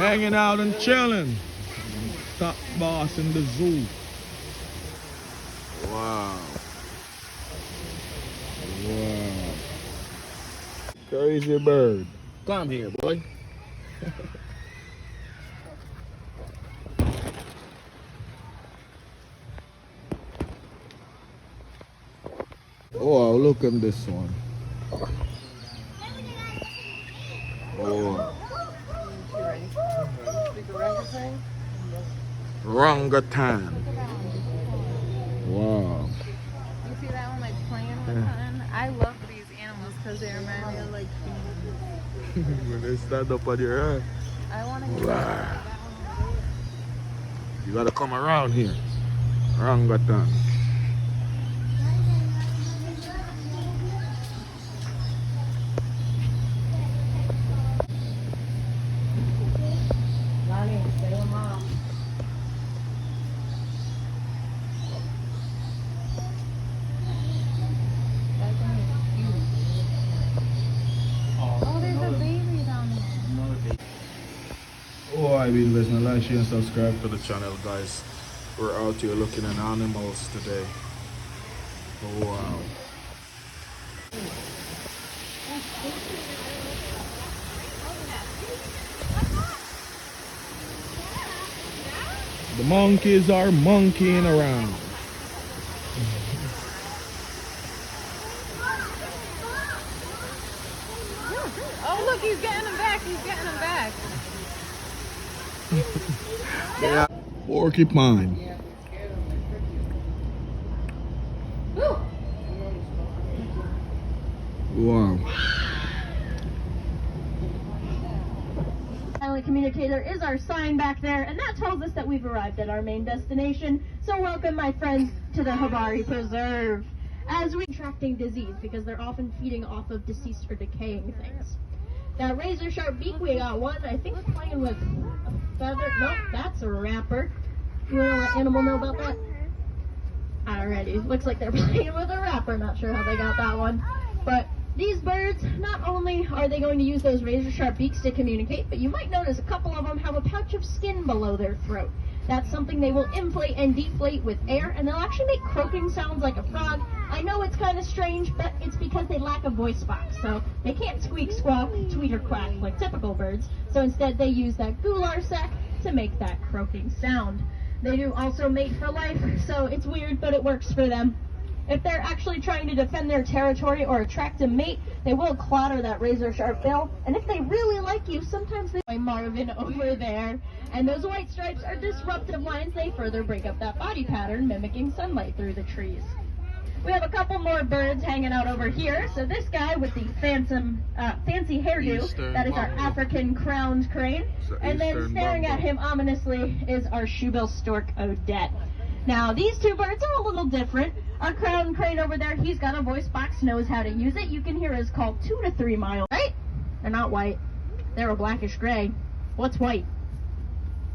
hanging out and chilling. Top boss in the zoo. Wow. Wow. Crazy bird. Come here, boy. Oh, look at this one. Oh. Orangutan. Wow. You see that one like playing with something? I love these animals because they remind me of like When they stand up on your head. I want to get that one. You gotta come around here. Orangutan. Oh, I've been listening. Like, share, and subscribe to the channel, guys. We're out here looking at animals today. Oh, wow. The monkeys are monkeying around. Oh, look, he's getting him back. He's getting him back. Yeah. Porcupine. Wow. Silent communicator is our sign back there, and that tells us that we've arrived at our main destination. So welcome, my friends, to the Habari Preserve. As we're attracting disease because they're often feeding off of deceased or decaying things. That razor sharp beak, we got one, I think playing with a feather. Nope, that's a rapper. You want to let animal know about that? Alrighty, looks like they're playing with a rapper. Not sure how they got that one. But these birds, not only are they going to use those razor sharp beaks to communicate, but you might notice a couple of them have a pouch of skin below their throat. That's something they will inflate and deflate with air, and they'll actually make croaking sounds like a frog. I know it's kind of strange, but it's because they lack a voice box, so they can't squeak, squawk, tweet, or quack like typical birds. So instead they use that gular sac to make that croaking sound. They do also mate for life, so it's weird, but it works for them. If they're actually trying to defend their territory or attract a mate, they will clatter that razor-sharp bill. And if they really like you, sometimes they find Marvin over there. And those white stripes are disruptive lines. They further break up that body pattern, mimicking sunlight through the trees. We have a couple more birds hanging out over here. So this guy with the fancy hairdo, that is our African crowned crane. And then staring at him ominously is our shoebill stork Odette. Now, these two birds are a little different. Our crowned crane over there, he's got a voice box, knows how to use it. You can hear his call 2 to 3 miles. Right? They're not white. They're a blackish gray. What's white?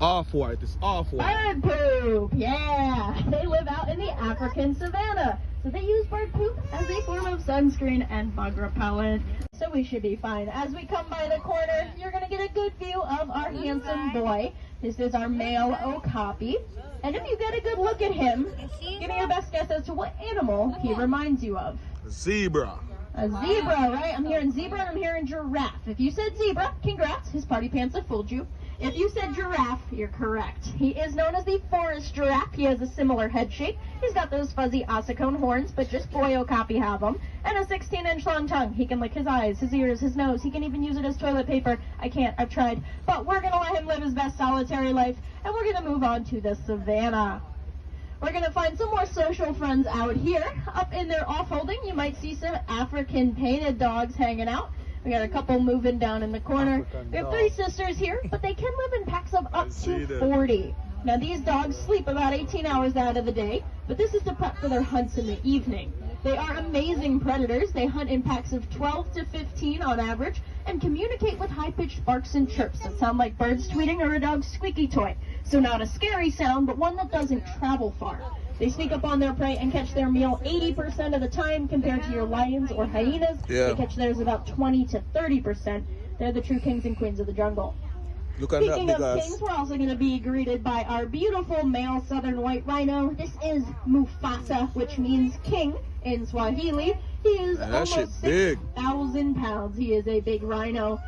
Off-white. It's off-white. Bird poop! Yeah! They live out in the African savanna. So they use bird poop as a form of sunscreen and bug repellent. So we should be fine. As we come by the corner, you're going to get a good view of our handsome boy. This is our male okapi. And if you get a good look at him, give me your best guess as to what animal he reminds you of. Zebra. A zebra, right? I'm hearing zebra and I'm hearing giraffe. If you said zebra, congrats. His party pants have fooled you. If you said giraffe, you're correct. He is known as the forest giraffe. He has a similar head shape. He's got those fuzzy ossicone horns, but just boy okapi have them. And a 16-inch long tongue. He can lick his eyes, his ears, his nose. He can even use it as toilet paper. I can't. I've tried. But we're going to let him live his best solitary life, and we're going to move on to the savannah. We're going to find some more social friends out here. Up in their off-holding, you might see some African painted dogs hanging out. We got a couple moving down in the corner. We have 3 sisters here, but they can live in packs of up to 40. Now, these dogs sleep about 18 hours out of the day, but this is to prep for their hunts in the evening. They are amazing predators. They hunt in packs of 12 to 15 on average and communicate with high-pitched barks and chirps that sound like birds tweeting or a dog's squeaky toy. So not a scary sound, but one that doesn't travel far. They sneak up on their prey and catch their meal 80% of the time compared to your lions or hyenas. Yeah. They catch theirs about 20 to 30%. They're the true kings and queens of the jungle. Look at that Speaking big of ass. kings, we're also going to be greeted by our beautiful male southern white rhino. This is Mufasa, which means king in Swahili. He is Man, that shit almost big. 6,000 pounds. He is a big rhino.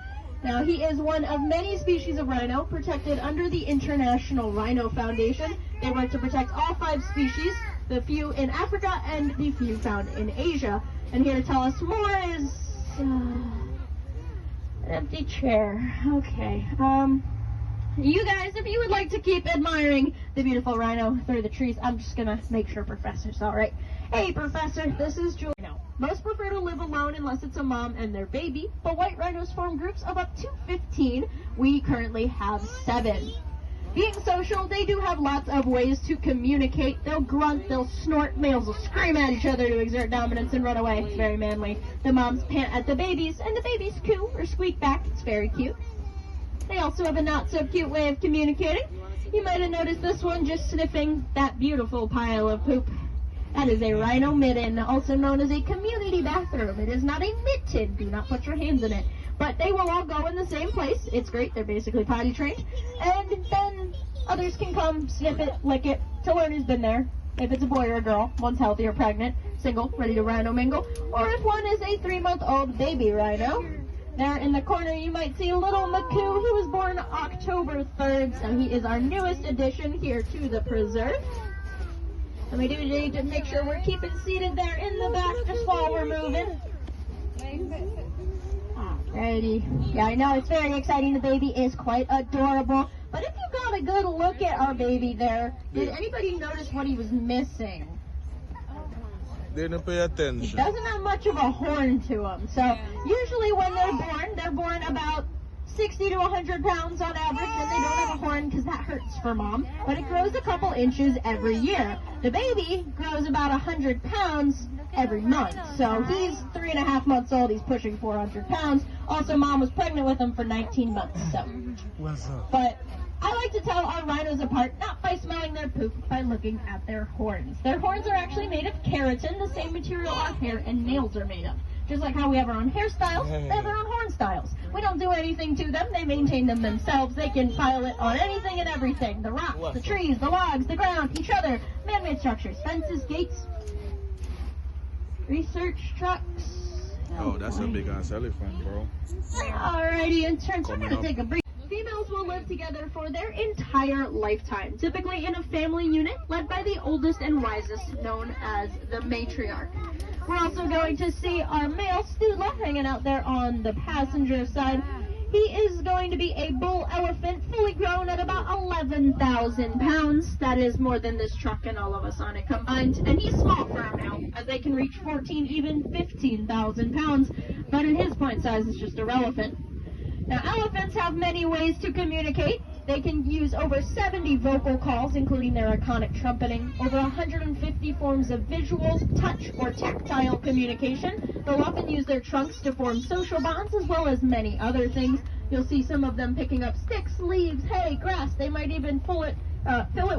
Now, he is one of many species of rhino protected under the International Rhino Foundation. They work to protect all 5 species, the few in Africa and the few found in Asia. And here to tell us more is an empty chair. Okay. You guys, if you would like to keep admiring the beautiful rhino through the trees, I'm just gonna make sure Professor's all right. Hey, Professor, this is Julie. Most prefer to live alone unless it's a mom and their baby, but white rhinos form groups of up to 15. We currently have 7. Being social, they do have lots of ways to communicate. They'll grunt, they'll snort, males will scream at each other to exert dominance and run away. It's very manly. The moms pant at the babies, and the babies coo or squeak back. It's very cute. They also have a not-so-cute way of communicating. You might have noticed this one just sniffing that beautiful pile of poop. That is a rhino midden, also known as a community bathroom. It is not a mitten. Do not put your hands in it. But they will all go in the same place. It's great. They're basically potty trained. And then others can come, sniff it, lick it, to learn who's been there. If it's a boy or a girl, one's healthy or pregnant, single, ready to rhino mingle. Or if one is a 3-month-old baby rhino. There in the corner, you might see little Maku. He was born October 3rd, so he is our newest addition here to the preserve. And we do need to make sure we're keeping seated there in the back just while we're moving. Alrighty. Yeah, I know, it's very exciting. The baby is quite adorable. But if you got a good look at our baby there, did anybody notice what he was missing? They didn't pay He attention. doesn't have much of a horn to him. So usually when they're born about 60 to 100 pounds on average, and they don't have a horn because that hurts for mom. But it grows a couple inches every year. The baby grows about 100 pounds every month. So he's 3.5 months old. He's pushing 400 pounds. Also, mom was pregnant with him for 19 months. So, What's up? but I like to tell our rhinos apart, not by smelling their poop, by looking at their horns. Their horns are actually made of keratin, the same material our hair and nails are made of. Just like how we have our own hairstyles, they have their own horn styles. We don't do anything to them, they maintain them themselves. They can pile it on anything and everything. The rocks, the trees, the logs, the ground, each other, man-made structures, fences, gates, research trucks. Oh, that's a big ass elephant, bro. Alrighty, in turn, so I'm Coming going up. to take a break. Females will live together for their entire lifetime, typically in a family unit led by the oldest and wisest, known as the matriarch. We're also going to see our male Stula hanging out there on the passenger side. He is going to be a bull elephant, fully grown at about 11,000 pounds. That is more than this truck and all of us on it combined. And he's small for him now, as they can reach 14, even 15,000 pounds. But in his point size, it's just irrelevant. Now, elephants have many ways to communicate. They can use over 70 vocal calls, including their iconic trumpeting, over 150 forms of visual, touch, or tactile communication. They'll often use their trunks to form social bonds, as well as many other things. You'll see some of them picking up sticks, leaves, hay, grass. They might even fill it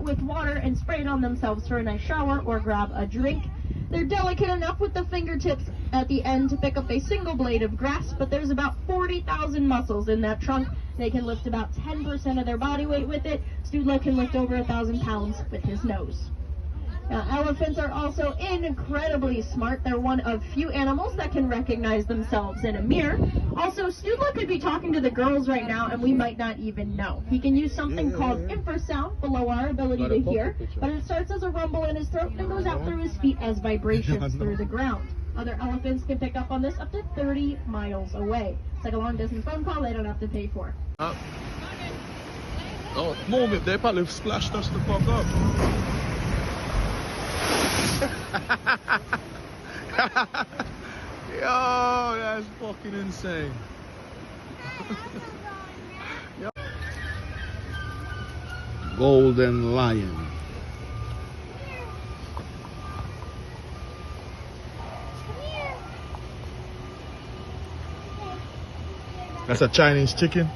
with water and spray it on themselves for a nice shower or grab a drink. They're delicate enough with the fingertips at the end to pick up a single blade of grass, but there's about 40,000 muscles in that trunk. They can lift about 10% of their body weight with it. Stula can lift over 1,000 pounds with his nose. Now, elephants are also incredibly smart. They're one of few animals that can recognize themselves in a mirror. Also, Stula could be talking to the girls right now, and we might not even know. He can use something called infrasound below our ability to hear, but it starts as a rumble in his throat and goes out through his feet as vibrations through the ground. Other elephants can pick up on this up to 30 miles away. It's like a long-distance phone call they don't have to pay for. Oh, move it. They probably splashed us the fuck up. Yo, that's fucking insane. Golden lion. That's a Chinese chicken.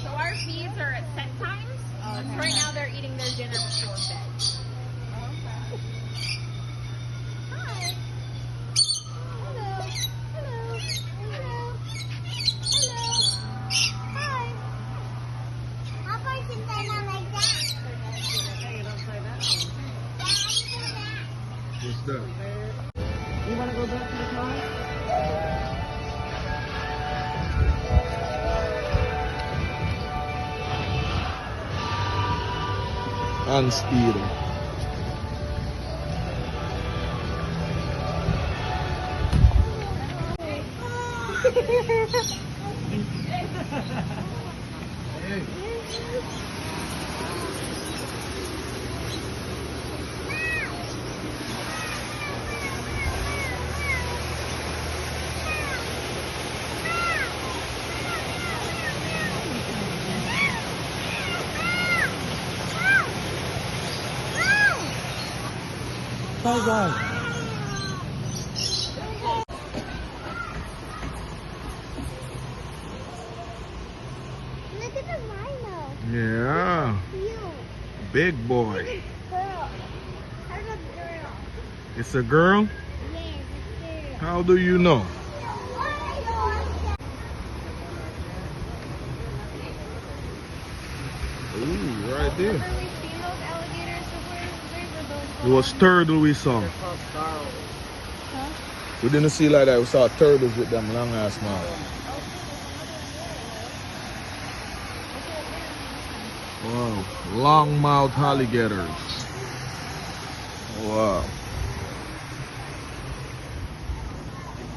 So our feeds are at set times. Right now they're eating their dinner before bed. What's that? You want to go back to the car? And speeding. Bye bye. Look at the rhino. Yeah. Cute. Big boy. Girl. How's a girl? It's a girl? Yes, a girl. How do you know? Ooh, right there. Remember we seen those alligators before? Where were those? It was turtle we saw. They're called scarlet. Huh? We didn't see like that. We saw turtles with them long ass mouth. Wow. Long mouth alligators. Wow.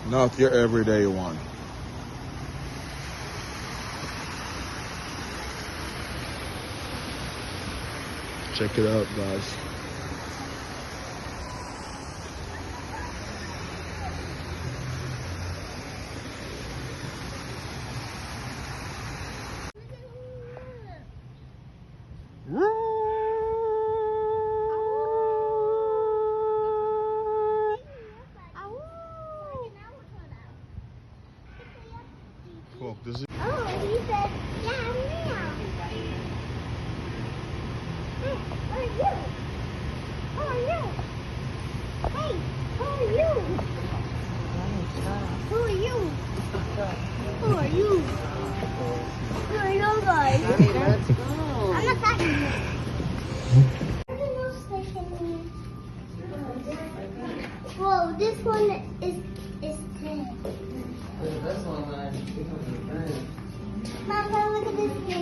Not your everyday one. Check it out, guys. Fuck, this is Oh, he said, yeah, meow. Hey, who are you? Who are you? Hey, who are you? Who are you? Who are you? Who are you guys? Let's go. I'm not talking to you. Whoa, this one is 10. This one becomes a bird. Mom, look at this thing.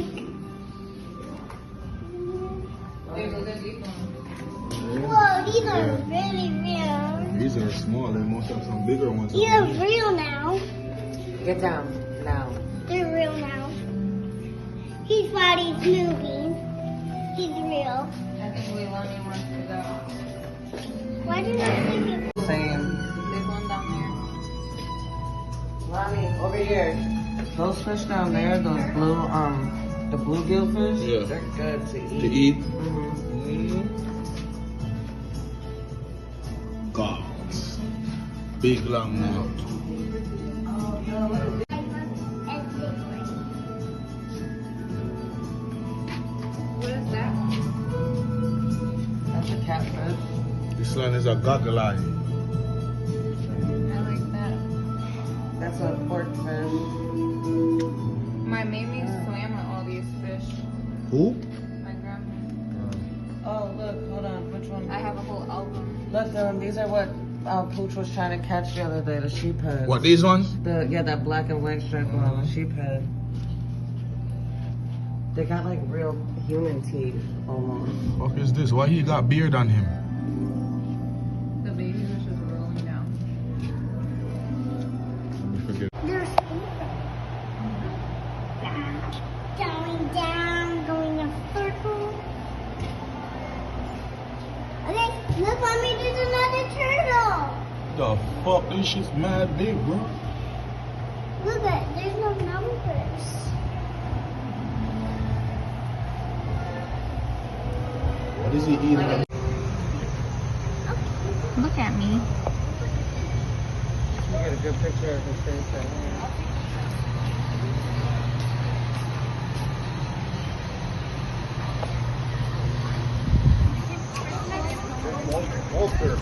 Whoa, these are really real. these are small. They must have some bigger ones. These are real now. Get down now. They're real now. His body's moving. He's real. I think we only wants to go. Why did I think it? Same. There's one down Lonnie, over here. Those fish down there, those blue, the bluegill fish, Yeah. they're good to eat. To eat. Mm-hmm. Gods. Big long mouth. What is that? That's a catfish. This one is a goggle eye. I like that. That's a pork fish. My Mimi swam with all these fish. Who? My grandma. Oh, look, hold on. Which one? I have a whole album. Look, these are what Pooch was trying to catch the other day, the sheep head. What, these ones? Yeah, that black and white stripe one on the sheep head. They got like real human teeth, almost. What is this? Why he got beard on him? The baby fish is rolling down. Let me forget. There's going down, going in a circle. Okay, look, mommy, there's another turtle. The fuck? This shit's mad big, bro. Look at, there's no numbers. What is he eating? Look at me. You get a good picture of his face right here. Walter.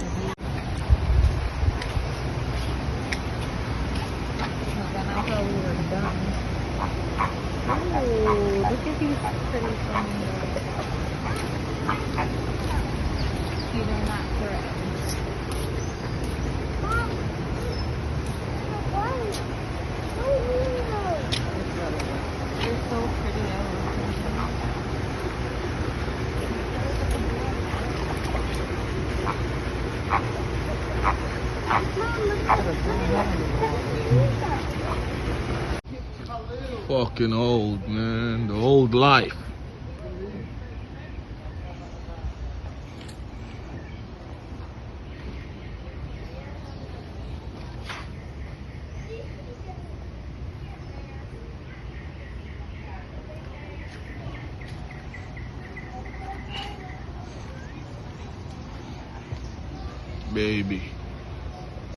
I thought we were done. Ooh, look at these pretty flamingos. See, they're not correct. Fucking old, man. The old life. Baby.